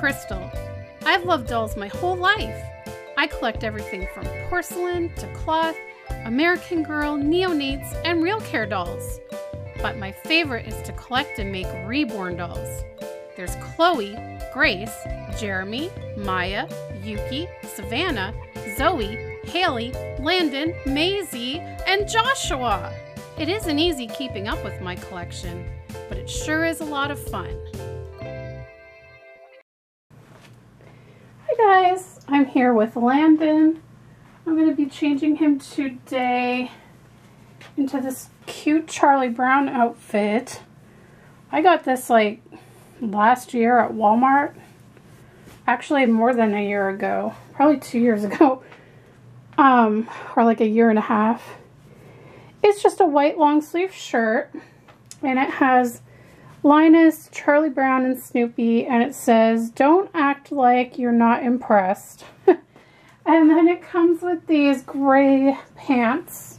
Krystle. I've loved dolls my whole life. I collect everything from porcelain to cloth, American Girl, Neonates, and Real Care dolls. But my favorite is to collect and make Reborn dolls. There's Chloe, Grace, Jeremy, Maya, Yuki, Savannah, Zoe, Haley, Landon, Maisie, and Joshua. It isn't easy keeping up with my collection, but it sure is a lot of fun. Hi guys, I'm here with Landon. I'm going to be changing him today into this cute Charlie Brown outfit. I got this like last year at Walmart. Actually more than a year ago, probably 2 years ago, or like a year and a half. It's just a white long sleeve shirt, and it has Linus, Charlie Brown, and Snoopy, and it says, "Don't act like you're not impressed." And then it comes with these gray pants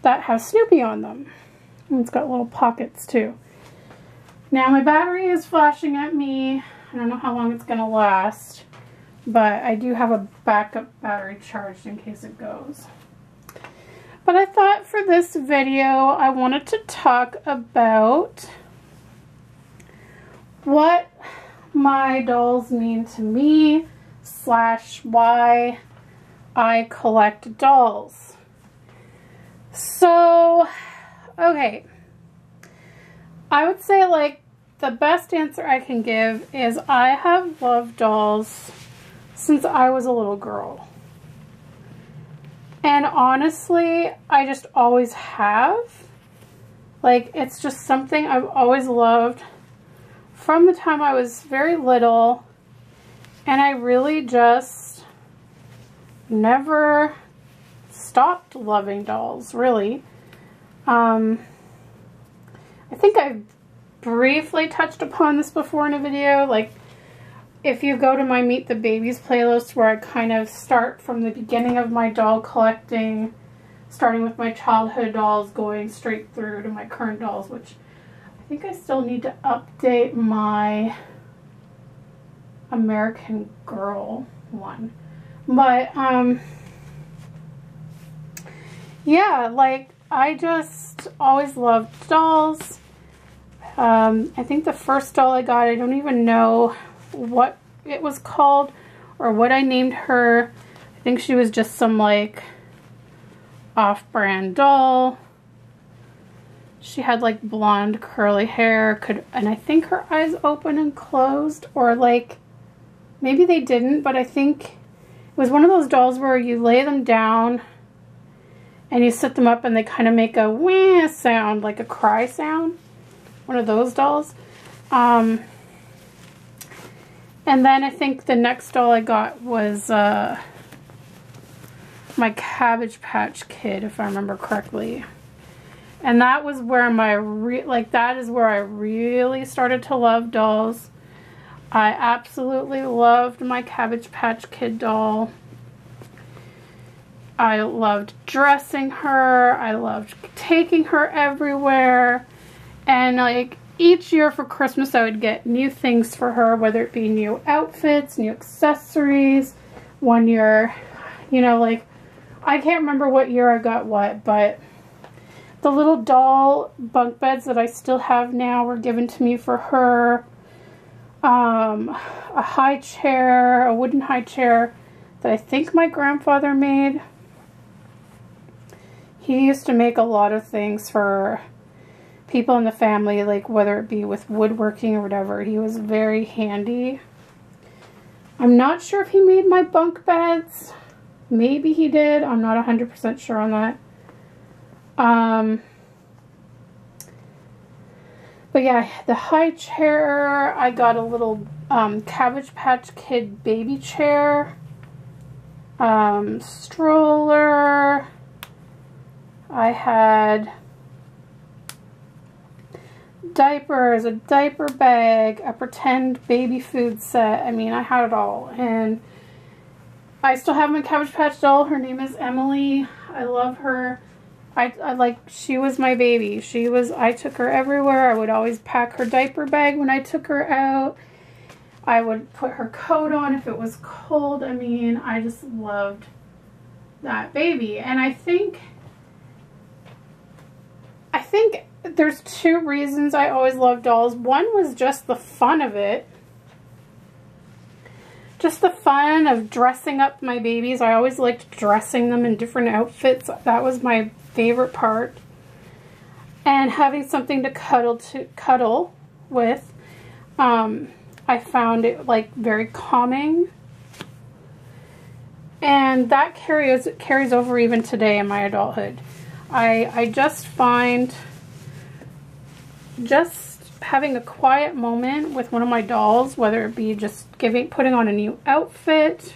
that have Snoopy on them. And it's got little pockets too. Now my battery is flashing at me. I don't know how long it's going to last, but I do have a backup battery charged in case it goes. But I thought for this video I wanted to talk about what my dolls mean to me / why I collect dolls. So, okay. I would say like the best answer I can give is I have loved dolls since I was a little girl. And honestly, I just always have. Like, it's just something I've always loved from the time I was very little. And I really just never stopped loving dolls, really. I think I've briefly touched upon this before in a video. Like, if you go to my Meet the Babies playlist, where I kind of start from the beginning of my doll collecting, starting with my childhood dolls, going straight through to my current dolls, which I think I still need to update my American Girl one. But, yeah, like, I just always loved dolls. I think the first doll I got, I don't even know what it was called or what I named her. I think she was just some like off-brand doll. She had like blonde curly hair, and I think her eyes open and closed, or like maybe they didn't, but I think it was one of those dolls where you lay them down and you sit them up and they kind of make a wah sound, like a cry sound. One of those dolls. And then I think the next doll I got was my Cabbage Patch Kid, if I remember correctly. And that was where that is where I really started to love dolls. I absolutely loved my Cabbage Patch Kid doll. I loved dressing her. I loved taking her everywhere. And like each year for Christmas I would get new things for her, whether it be new outfits, new accessories. One year, you know, like I can't remember what year I got what, but the little doll bunk beds that I still have now were given to me for her. A high chair, a wooden high chair that I think my grandfather made. He used to make a lot of things for people in the family, like whether it be with woodworking or whatever. He was very handy. I'm not sure if he made my bunk beds. Maybe he did. I'm not 100% sure on that. But yeah, the high chair, I got a little Cabbage Patch Kid baby chair, stroller. I had diapers, a diaper bag, a pretend baby food set. I mean, I had it all. And I still have my Cabbage Patch doll. Her name is Emily. I love her. She was my baby. I took her everywhere. I would always pack her diaper bag when I took her out. I would put her coat on if it was cold. I mean, I just loved that baby. And I think there's two reasons I always loved dolls. One was just the fun of it. Just the fun of dressing up my babies. I always liked dressing them in different outfits. That was my favorite part. And having something to cuddle with. I found it like very calming. And that carries over even today in my adulthood. I just find just having a quiet moment with one of my dolls, whether it be just putting on a new outfit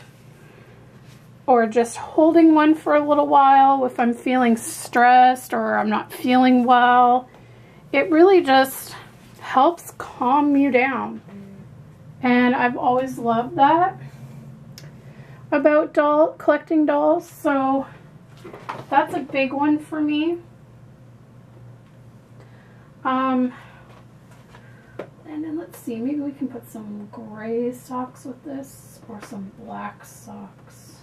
or just holding one for a little while if I'm feeling stressed or I'm not feeling well, it really just helps calm you down. And I've always loved that about collecting dolls, so that's a big one for me. And then let's see, maybe we can put some gray socks with this or some black socks.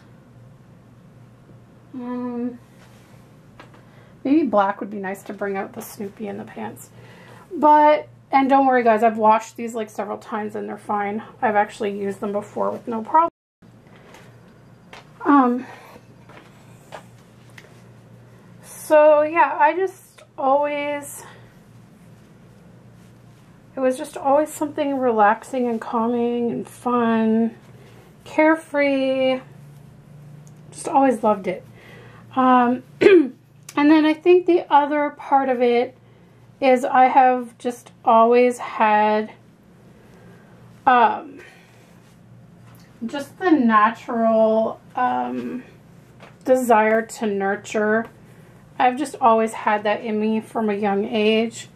Maybe black would be nice to bring out the Snoopy in the pants. And don't worry guys, I've washed these like several times and they're fine. I've actually used them before with no problem. So yeah, it was just always something relaxing and calming and fun, carefree. Just always loved it. And then I think the other part of it is I have just always had just the natural desire to nurture. I've just always had that in me from a young age.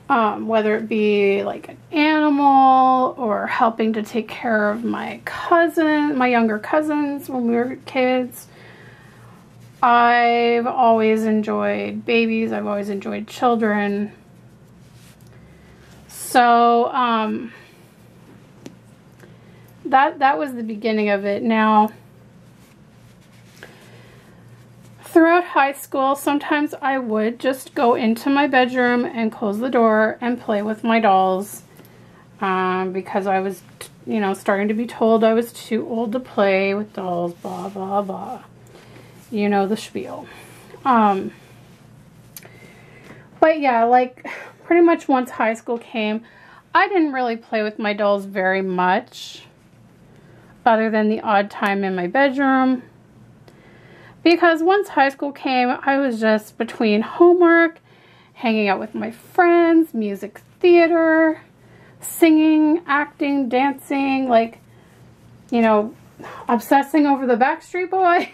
Whether it be like an animal or helping to take care of my younger cousins when we were kids. I've always enjoyed babies. I've always enjoyed children. So, that was the beginning of it. Now, throughout high school, sometimes I would just go into my bedroom and close the door and play with my dolls because I was, starting to be told I was too old to play with dolls, blah, blah, blah. You know the spiel. But yeah, like pretty much once high school came, I didn't really play with my dolls very much other than the odd time in my bedroom. Because once high school came, I was just between homework, hanging out with my friends, music theater, singing, acting, dancing, like, obsessing over the Backstreet Boys.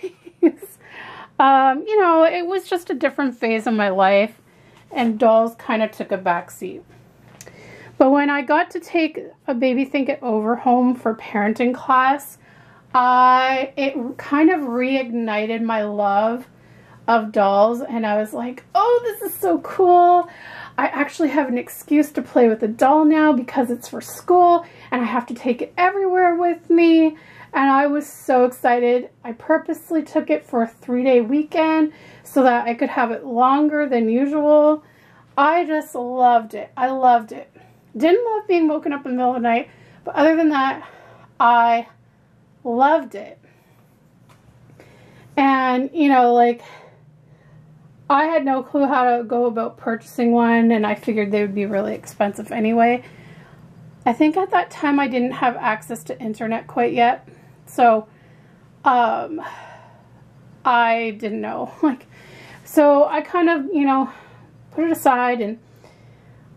It was just a different phase of my life, and dolls kind of took a backseat. But when I got to take a Baby Think It Over home for parenting class, it kind of reignited my love of dolls, and I was like, oh, this is so cool. I actually have an excuse to play with a doll now because it's for school and I have to take it everywhere with me. And I was so excited. I purposely took it for a 3-day weekend so that I could have it longer than usual. I just loved it. I loved it. Didn't love being woken up in the middle of the night, but other than that, I loved it. And, I had no clue how to go about purchasing one, and I figured they would be really expensive anyway. I think at that time I didn't have access to internet quite yet, so I didn't know. So I kind of, put it aside,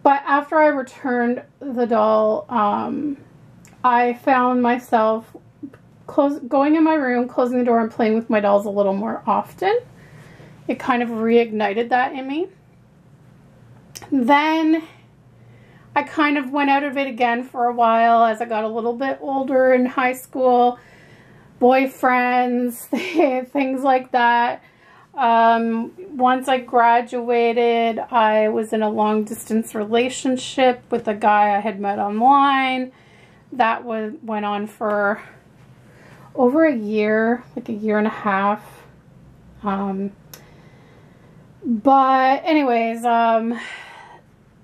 but after I returned the doll, I found myself going in my room, closing the door, and playing with my dolls a little more often. It kind of reignited that in me. Then I kind of went out of it again for a while as I got a little bit older in high school. Boyfriends, things like that. Once I graduated, I was in a long distance relationship with a guy I had met online. that went on for over a year, like a year and a half. But anyways, my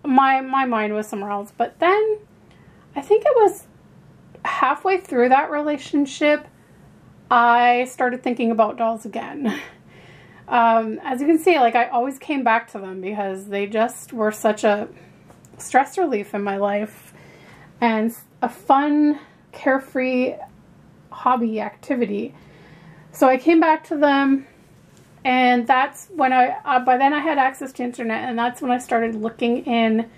mind was somewhere else. But then I think it was halfway through that relationship, I started thinking about dolls again. As you can see, like, I always came back to them because they just were such a stress relief in my life and a fun, carefree hobby activity. So I came back to them, and that's when by then I had access to internet, and that's when I started looking in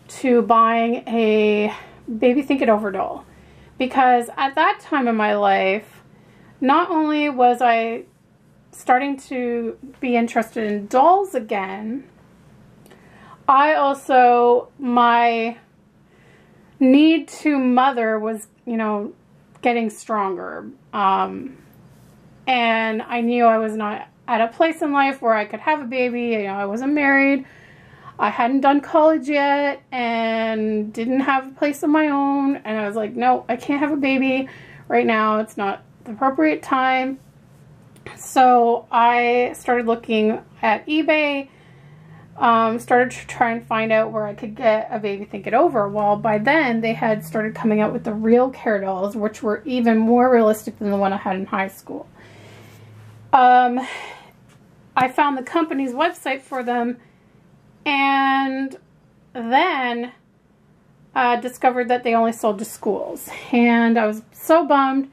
to buying a Baby Think It Over doll. Because at that time in my life, not only was I starting to be interested in dolls again, I also, my need to mother was, you know, getting stronger. And I knew I was not at a place in life where I could have a baby. You know, I wasn't married. I hadn't done college yet and didn't have a place of my own. And I was like, no, I can't have a baby right now. It's not the appropriate time. So I started looking at eBay, started to try and find out where I could get a Baby Think It Over. Well, by then they had started coming out with the real care dolls, which were even more realistic than the one I had in high school. I found the company's website for them, and then discovered that they only sold to schools. And I was so bummed,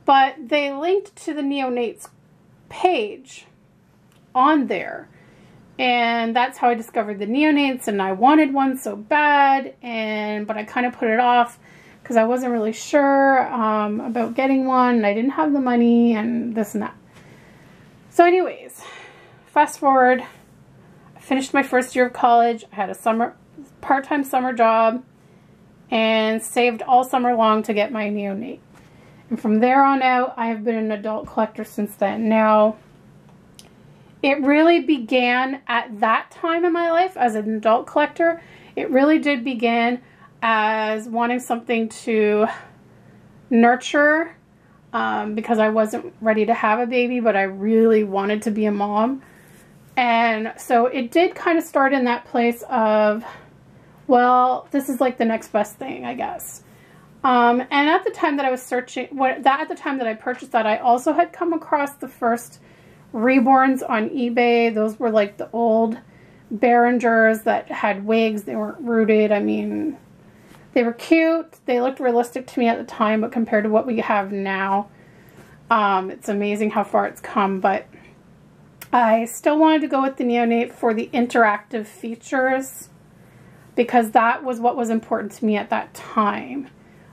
but they linked to the Neonates page on there. And that's how I discovered the Neonates, and I wanted one so bad, but I kind of put it off because I wasn't really sure about getting one, and I didn't have the money and this and that. So anyways, fast forward, I finished my first year of college. I had a part-time summer job and saved all summer long to get my neonate. And from there on out, I have been an adult collector since then. Now, it really began at that time in my life as an adult collector. It really did begin as wanting something to nurture, because I wasn't ready to have a baby, but I really wanted to be a mom. And so it did kind of start in that place of, well, this is like the next best thing, I guess. And at the time that I was searching, at the time that I purchased that, I also had come across the first Reborns on eBay. Those were like the old Behringers that had wigs. They weren't rooted. I mean, they were cute. They looked realistic to me at the time, but compared to what we have now, it's amazing how far it's come. But I still wanted to go with the Neonate for the interactive features, because that was what was important to me at that time.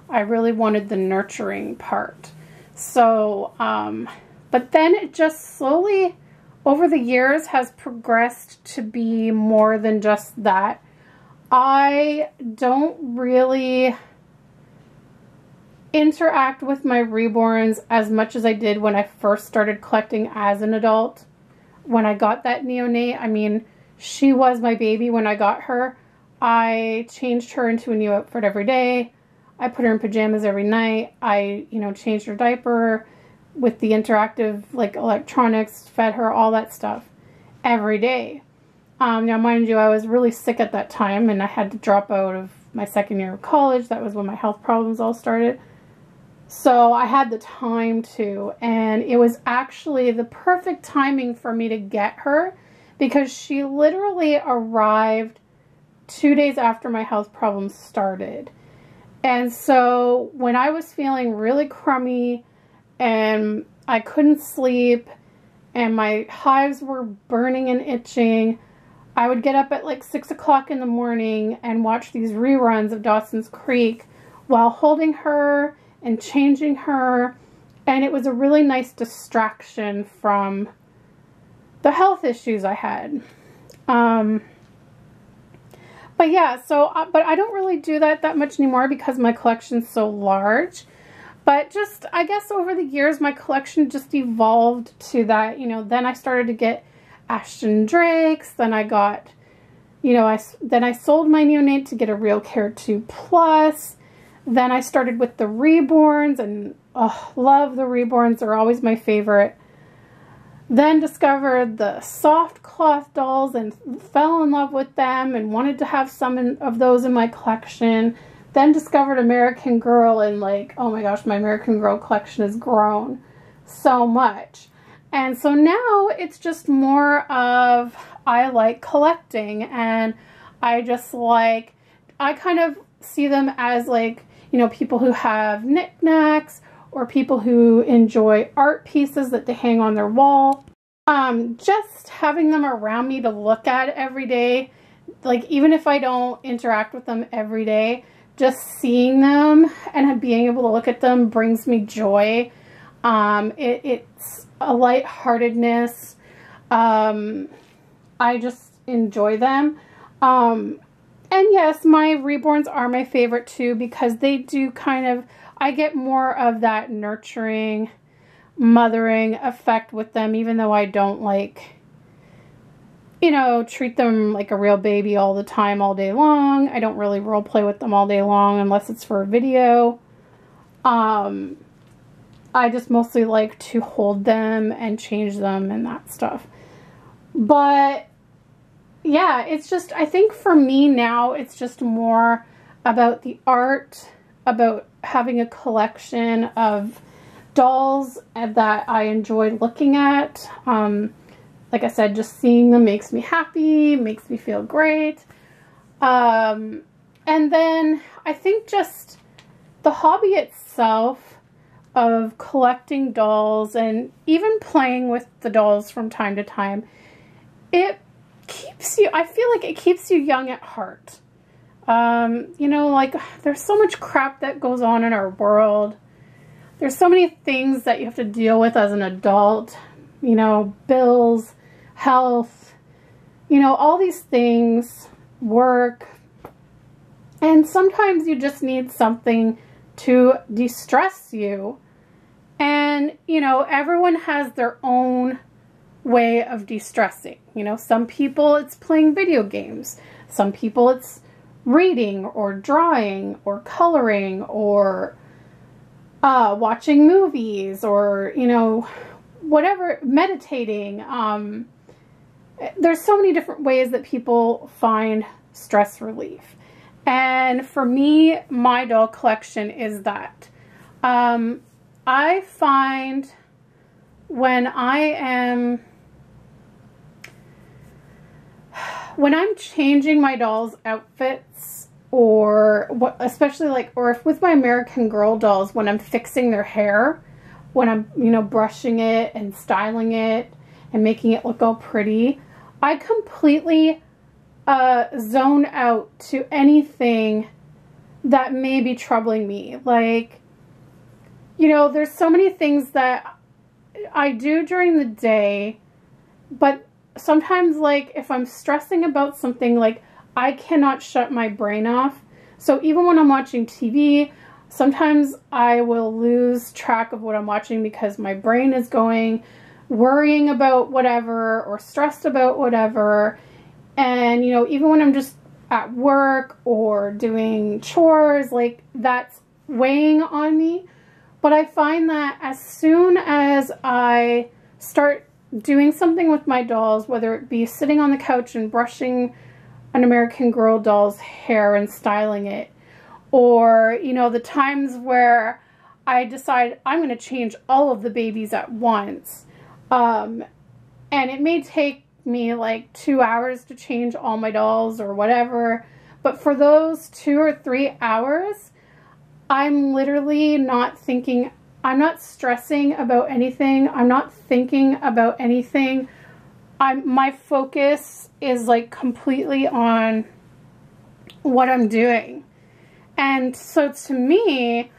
I really wanted the nurturing part. So, but then it just slowly, over the years, has progressed to be more than just that. I don't really interact with my Reborns as much as I did when I first started collecting as an adult. When I got that Neonate, I mean, she was my baby when I got her. I changed her into a new outfit every day. I put her in pajamas every night. I, you know, changed her diaper with the interactive, like, electronics, fed her, all that stuff every day. Now, mind you, I was really sick at that time, and I had to drop out of my second year of college. That was when my health problems all started. So I had the time to, and it was actually the perfect timing for me to get her, because she literally arrived 2 days after my health problems started. And so when I was feeling really crummy and I couldn't sleep and my hives were burning and itching, I would get up at like 6 o'clock in the morning and watch these reruns of Dawson's Creek while holding her and changing her. And it was a really nice distraction from the health issues I had. But yeah, so, but I don't really do that much anymore because my collection's so large. But just, I guess over the years, my collection just evolved to that, you know. Then I started to get Ashton Drakes. Then I got, you know, then I sold my Neonate to get a Real Care 2 Plus. Then I started with the Reborns, and love the Reborns. They're always my favorite. Then discovered the soft cloth dolls and fell in love with them and wanted to have some of those in my collection. Then discovered American Girl, and like, oh my gosh, my American Girl collection has grown so much. And so now it's just more of, I like collecting, and I just like, I kind of see them as like, you know, people who have knickknacks or people who enjoy art pieces that they hang on their wall. Just having them around me to look at every day, like even if I don't interact with them every day, just seeing them and being able to look at them brings me joy. It's a lightheartedness. I just enjoy them. And yes, my Reborns are my favorite too, because they do kind of, I get more of that nurturing, mothering effect with them, even though I don't like, you know, treat them like a real baby all the time, all day long. I don't really role play with them all day long unless it's for a video. I just mostly like to hold them and change them and that stuff. But yeah, it's just, I think for me now, it's just more about the art, about having a collection of dolls that I enjoy looking at. Like I said, just seeing them makes me happy, makes me feel great. And then I think just the hobby itself of collecting dolls and even playing with the dolls from time to time, it keeps you, I feel like it keeps you young at heart. You know, like there's so much crap that goes on in our world. There's so many things that you have to deal with as an adult, you know, bills, health, you know, all these things, work. And sometimes you just need something to de-stress you. And, you know, everyone has their own way of de-stressing. You know, some people it's playing video games. Some people it's reading or drawing or coloring or watching movies or, you know, whatever, meditating. There's so many different ways that people find stress relief. And for me, my doll collection is that. I find when I'm changing my doll's outfits, or what, especially like, or if with my American Girl dolls, when I'm fixing their hair, when I'm, you know, brushing it and styling it and making it look all pretty, I completely zone out to anything that may be troubling me. Like, you know, there's so many things that I do during the day, but sometimes, like, if I'm stressing about something, like, I cannot shut my brain off. So even when I'm watching TV, sometimes I will lose track of what I'm watching because my brain is going, worrying about whatever or stressed about whatever. And, you know, even when I'm just at work or doing chores, like, that's weighing on me. But I find that as soon as I start doing something with my dolls, whether it be sitting on the couch and brushing an American Girl doll's hair and styling it, or, you know, the times where I decide I'm going to change all of the babies at once, and it may take me like 2 hours to change all my dolls or whatever, but for those 2 or 3 hours, I'm literally not thinking, I'm not stressing about anything, I'm not thinking about anything. My focus is like completely on what I'm doing. And so to me,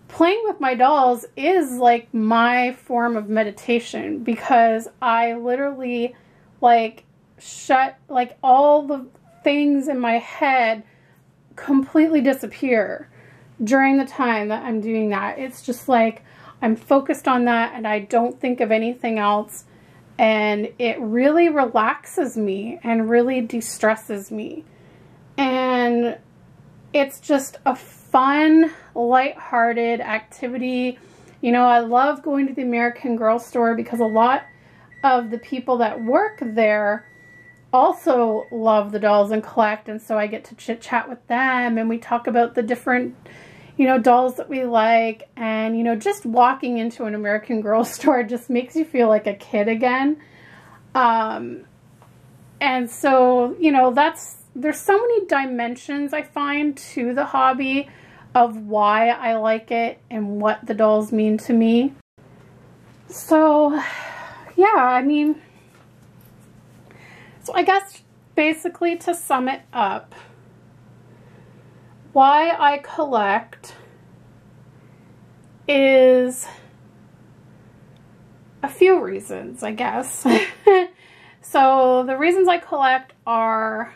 playing with my dolls is like my form of meditation, because I literally like shut, like all the things in my head completely disappear during the time that I'm doing that. It's just like I'm focused on that and I don't think of anything else, and it really relaxes me and really de-stresses me. And it's just a fun, lighthearted activity. You know, I love going to the American Girl store because a lot of the people that work there also love the dolls and collect, and so I get to chit chat with them, and we talk about the different, you know, dolls that we like. And, you know, just walking into an American Girl store just makes you feel like a kid again. And so, you know, there's so many dimensions I find to the hobby of why I like it and what the dolls mean to me. So, yeah, I mean, so I guess basically to sum it up, why I collect is a few reasons, I guess. So the reasons I collect are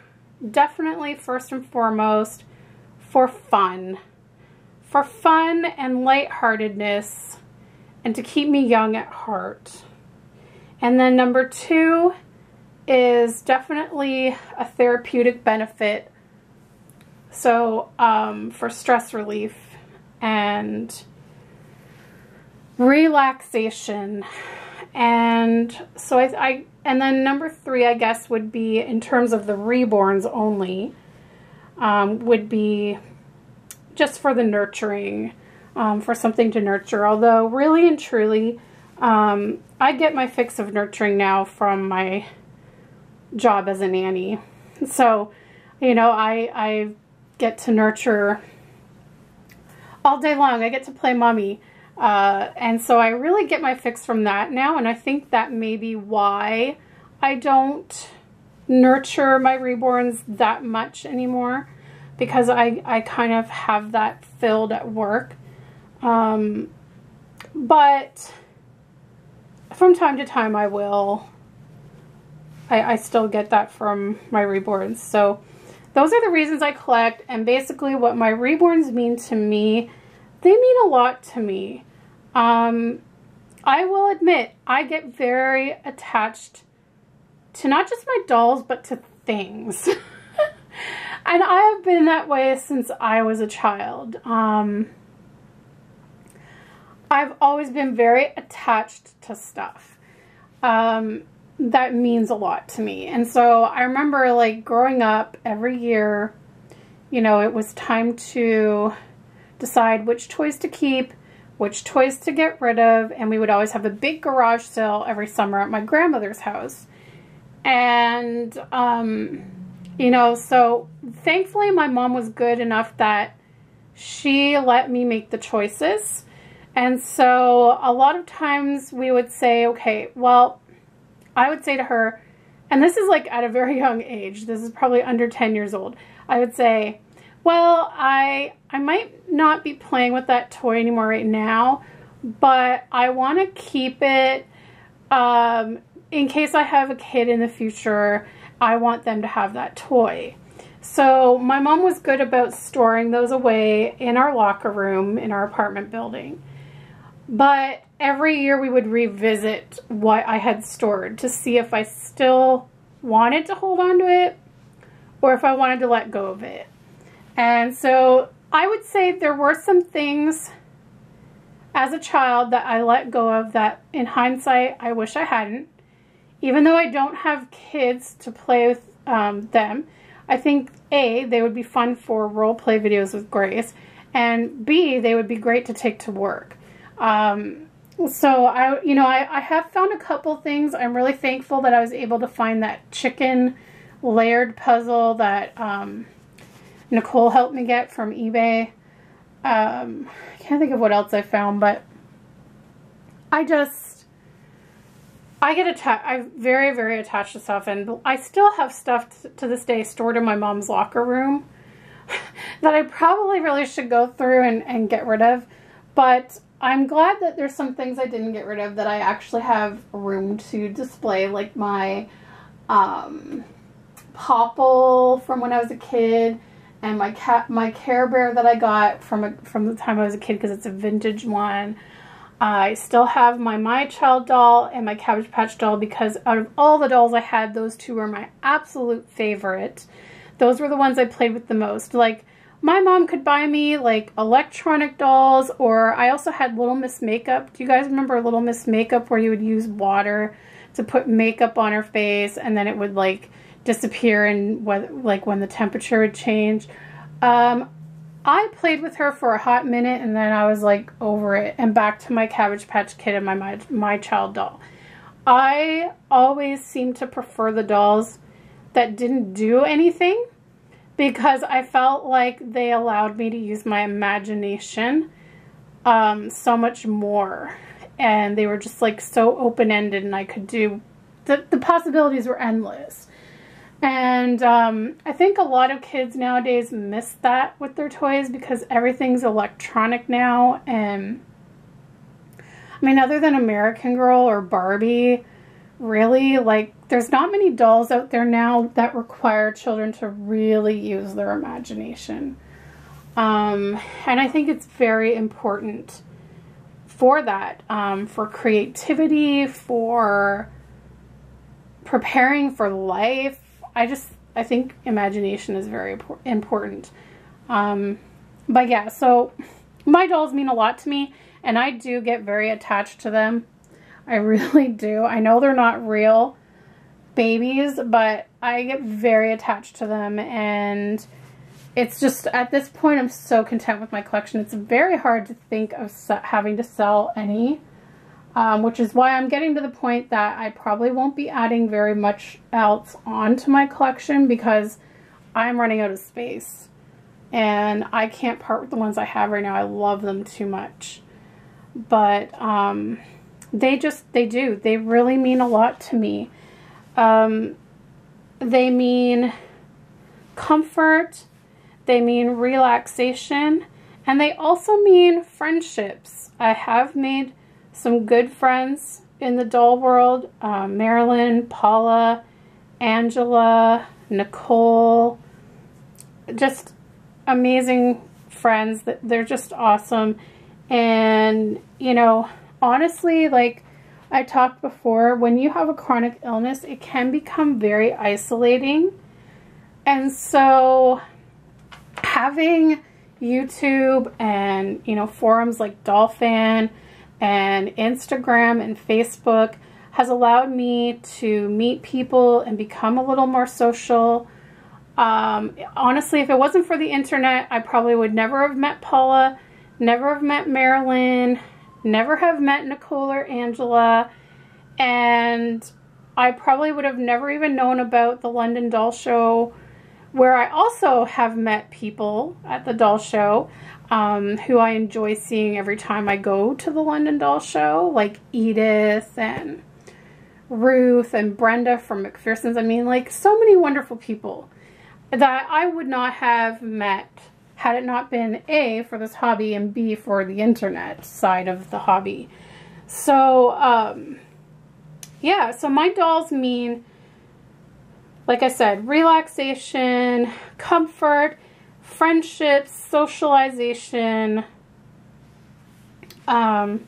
definitely first and foremost for fun and lightheartedness, and to keep me young at heart. And then number two is definitely a therapeutic benefit. So for stress relief and relaxation. And so and then number three, I guess, would be, in terms of the Reborns only, would be just for the nurturing, for something to nurture. Although really and truly, I get my fix of nurturing now from my job as a nanny. So, you know, I get to nurture all day long. I get to play mommy. And so I really get my fix from that now, and I think that may be why I don't nurture my Reborns that much anymore, because I kind of have that filled at work. But from time to time I will. I still get that from my Reborns. So those are the reasons I collect, and basically what my Reborns mean to me, they mean a lot to me. I will admit, I get very attached to not just my dolls, but to things. And I have been that way since I was a child. I've always been very attached to stuff. That means a lot to me. And so I remember, like, growing up every year, you know, it was time to decide which toys to keep, which toys to get rid of, and we would always have a big garage sale every summer at my grandmother's house. And, you know, so thankfully my mom was good enough that she let me make the choices. And so a lot of times we would say, okay, well, I would say to her, and this is like at a very young age, this is probably under 10 years old, I would say, well, I might not be playing with that toy anymore right now, but I want to keep it in case I have a kid in the future. I want them to have that toy. So my mom was good about storing those away in our locker room in our apartment building. But every year we would revisit what I had stored to see if I still wanted to hold on to it or if I wanted to let go of it. And so I would say there were some things as a child that I let go of that in hindsight I wish I hadn't. Even though I don't have kids to play with them, I think A, they would be fun for role play videos with Grace, and B, they would be great to take to work. So I have found a couple things. I'm really thankful that I was able to find that chicken layered puzzle that Nicole helped me get from eBay. I can't think of what else I found, but I get attached. I'm very, very attached to stuff, and I still have stuff to this day stored in my mom's locker room that I probably really should go through and get rid of. But I'm glad that there's some things I didn't get rid of that I actually have room to display, like my Popple from when I was a kid, and my Care Bear that I got from the time I was a kid because it's a vintage one. I still have my Child doll and my Cabbage Patch doll because out of all the dolls I had, those two were my absolute favorite. Those were the ones I played with the most. Like, my mom could buy me like electronic dolls, or I also had Little Miss Makeup. Do you guys remember Little Miss Makeup, where you would use water to put makeup on her face and then it would like disappear and when the temperature would change? I played with her for a hot minute and then I was like over it and back to my Cabbage Patch Kid and my Child doll. I always seemed to prefer the dolls that didn't do anything, because I felt like they allowed me to use my imagination so much more. And they were just like so open-ended, and I could do, the possibilities were endless. And I think a lot of kids nowadays miss that with their toys, because everything's electronic now. And I mean, other than American Girl or Barbie, really, like, there's not many dolls out there now that require children to really use their imagination. And I think it's very important for that, for creativity, for preparing for life. I think imagination is very important. But yeah, so my dolls mean a lot to me, and I do get very attached to them. I really do. I know they're not real babies, but I get very attached to them, and it's just, at this point, I'm so content with my collection. It's very hard to think of having to sell any, which is why I'm getting to the point that I probably won't be adding very much else onto my collection, because I'm running out of space, and I can't part with the ones I have right now. I love them too much. But they really mean a lot to me. They mean comfort, they mean relaxation, and they also mean friendships. I have made some good friends in the doll world. Marilyn, Paula, Angela, Nicole, just amazing friends. They're just awesome. And, you know, honestly, like I talked before, when you have a chronic illness, it can become very isolating. And so having YouTube and, you know, forums like DollFan and Instagram and Facebook has allowed me to meet people and become a little more social. Honestly, if it wasn't for the internet, I probably would never have met Paula, never have met Marilyn, never have met Nicole or Angela, and I probably would have never even known about the London Doll Show, where I also have met people at the doll show who I enjoy seeing every time I go to the London Doll Show, like Edith and Ruth and Brenda from McPherson's. I mean, like, so many wonderful people that I would not have met had it not been A, for this hobby, and B, for the internet side of the hobby. So, yeah, so my dolls mean, like I said, relaxation, comfort, friendships, socialization, and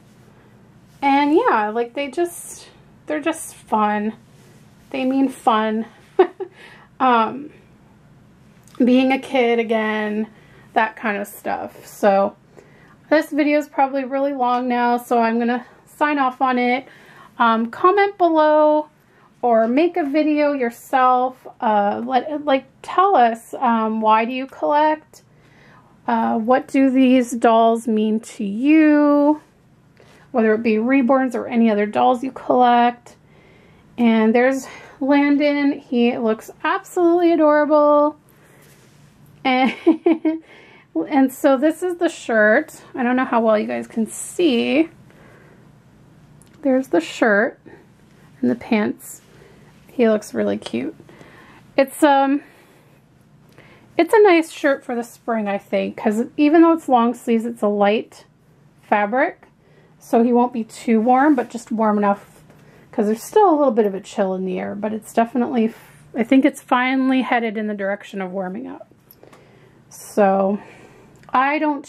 yeah, like they're just fun. They mean fun. Being a kid again, that kind of stuff. So this video is probably really long now, so I'm gonna sign off on it. Comment below or make a video yourself. Tell us, why do you collect? What do these dolls mean to you? Whether it be Reborns or any other dolls you collect. And there's Landon. He looks absolutely adorable. And so this is the shirt. I don't know how well you guys can see. There's the shirt and the pants. He looks really cute. It's a nice shirt for the spring, I think, because even though it's long sleeves, it's a light fabric, so he won't be too warm, but just warm enough, because there's still a little bit of a chill in the air, but it's definitely, I think it's finally headed in the direction of warming up. So I don't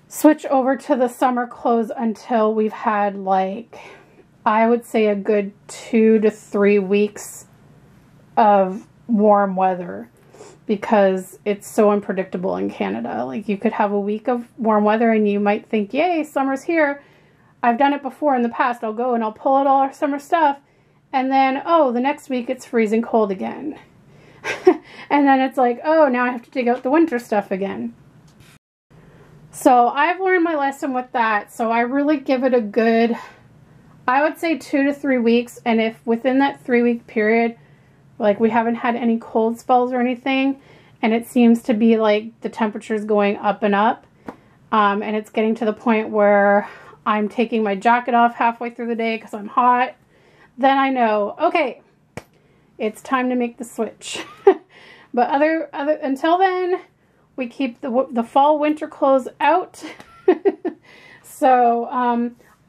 switch over to the summer clothes until we've had, like, I would say a good 2 to 3 weeks of warm weather, because it's so unpredictable in Canada. Like, you could have a week of warm weather and you might think, yay, summer's here. I've done it before in the past. I'll go and I'll pull out all our summer stuff. And then, oh, the next week it's freezing cold again. And then it's like, oh, now I have to dig out the winter stuff again. So I've learned my lesson with that. So I really give it a good, I would say 2 to 3 weeks. And if within that 3-week period, like we haven't had any cold spells or anything, and it seems to be like the temperature's going up and up, and it's getting to the point where I'm taking my jacket off halfway through the day because I'm hot, then I know, okay, it's time to make the switch. But until then, we keep the fall winter clothes out. So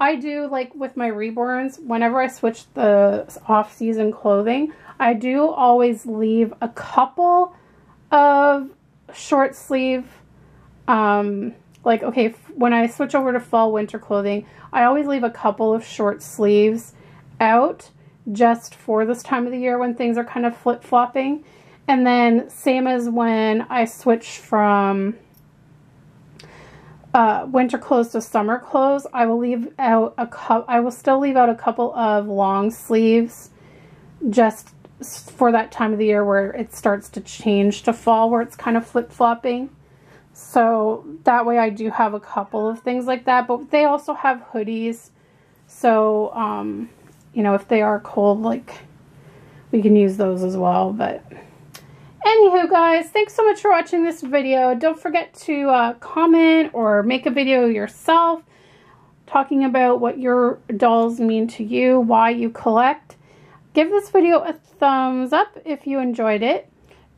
I do, like with my Reborns, whenever I switch the off-season clothing, I do always leave a couple of short sleeve, like, okay, when I switch over to fall winter clothing, I always leave a couple of short sleeves out just for this time of the year when things are kind of flip-flopping. And then same as when I switch from winter clothes to summer clothes, I will leave out I will still leave out a couple of long sleeves just for that time of the year where it starts to change to fall, where it's kind of flip-flopping. So that way I do have a couple of things like that, but they also have hoodies. So, you know, if they are cold, like, we can use those as well. But anywho, guys, thanks so much for watching this video. Don't forget to comment or make a video yourself talking about what your dolls mean to you, why you collect. Give this video a thumbs up if you enjoyed it.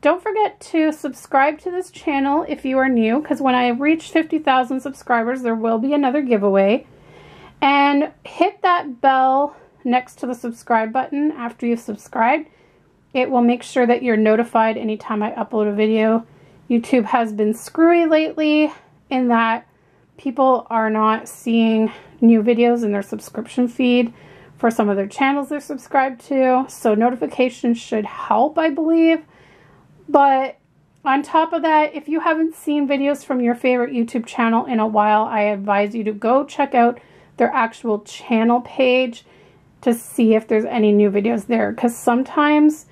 Don't forget to subscribe to this channel if you are new, because when I reach 50,000 subscribers, there will be another giveaway. And hit that bell next to the subscribe button after you've subscribed. It will make sure that you're notified anytime I upload a video. YouTube has been screwy lately in that people are not seeing new videos in their subscription feed for some of their channels they're subscribed to. So notifications should help, I believe. But on top of that, if you haven't seen videos from your favorite YouTube channel in a while, I advise you to go check out their actual channel page to see if there's any new videos there. Because sometimes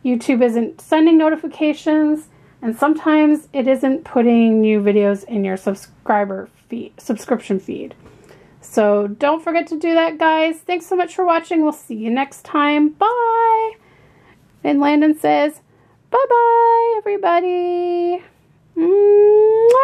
YouTube isn't sending notifications, and sometimes it isn't putting new videos in your subscription feed. So don't forget to do that, guys. Thanks so much for watching. We'll see you next time. Bye. And Landon says, bye-bye, everybody. Mwah.